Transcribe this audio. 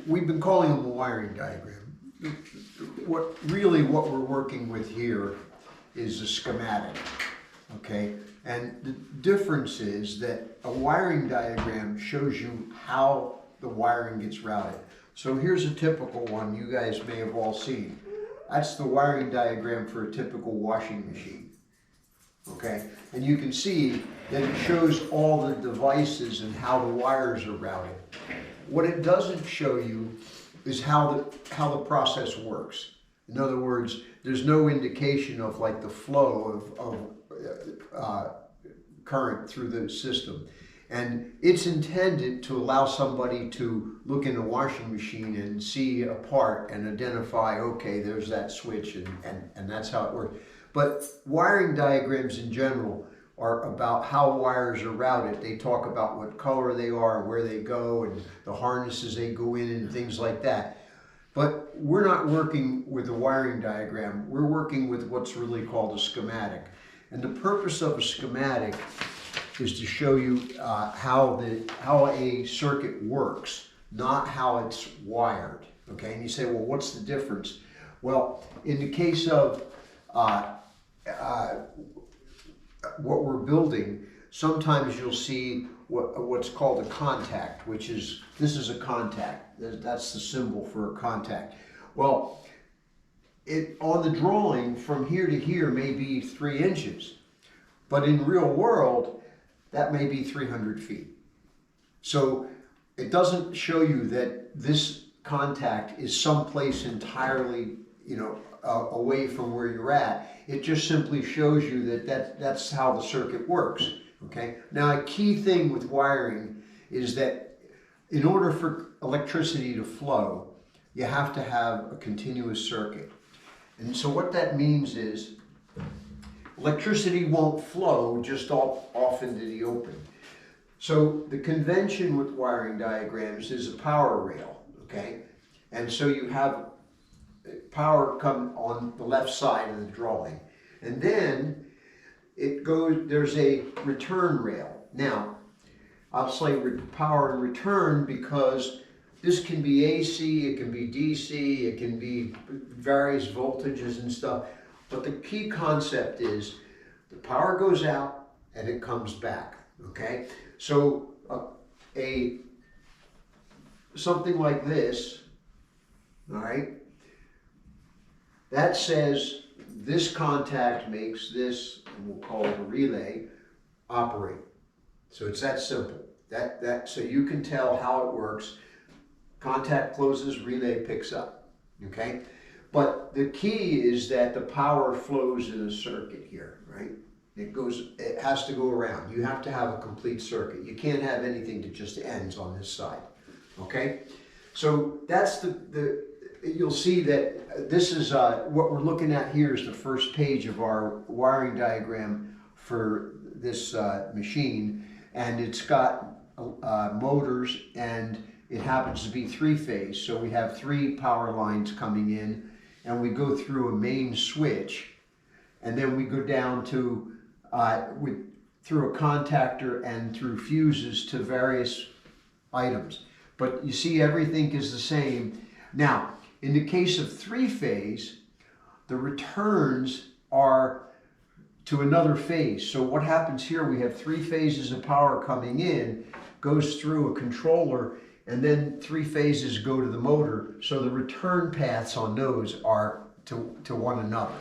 we've been calling them a wiring diagram. What we're working with here is a schematic, okay? And the difference is that a wiring diagram shows you how the wiring gets routed. So here's a typical one you guys may have all seen. That's the wiring diagram for a typical washing machine, okay? And you can see that it shows all the devices and how the wires are routed. What it doesn't show you is how the process works. In other words, there's no indication of like the flow of current through the system. And it's intended to allow somebody to look in a washing machine and see a part and identify, okay, there's that switch, and that's how it works. But wiring diagrams in general are about how wires are routed. They talk about what color they are, where they go, and the harnesses they go in and things like that. But we're not working with a wiring diagram. We're working with what's really called a schematic. And the purpose of a schematic is to show you how a circuit works, not how it's wired. Okay, and you say, well, what's the difference? Well, in the case of what we're building, sometimes you'll see what's called a contact, which is, this is a contact. That's the symbol for a contact. Well, on the drawing, from here to here may be 3 inches, but in real world, that may be 300 feet. So it doesn't show you that this contact is someplace entirely, away from where you're at. It just simply shows you that's how the circuit works, okay? Now, a key thing with wiring is that in order for electricity to flow, you have to have a continuous circuit. And so what that means is electricity won't flow just off into the open. So the convention with wiring diagrams is a power rail, okay? And so you have power come on the left side of the drawing. And then there's a return rail. Now, I'll say power and return because this can be AC, it can be DC, it can be various voltages and stuff. But the key concept is the power goes out and it comes back, okay? So something like this, all right, that says this contact makes this, and we'll call it a relay, operate. So it's that simple. So you can tell how it works. Contact closes, relay picks up, okay? But the key is that the power flows in a circuit here, right? It has to go around. You have to have a complete circuit. You can't have anything that just ends on this side, okay? So that's you'll see that this is, what we're looking at here is the first page of our wiring diagram for this machine. And it's got motors, and it happens to be 3-phase. So we have 3 power lines coming in, and we go through a main switch, and then we go down to through a contactor and through fuses to various items. But you see, everything is the same. Now, in the case of 3-phase, the returns are to another phase. So what happens here, we have 3 phases of power coming in, goes through a controller, and then 3 phases go to the motor. So the return paths on those are to one another.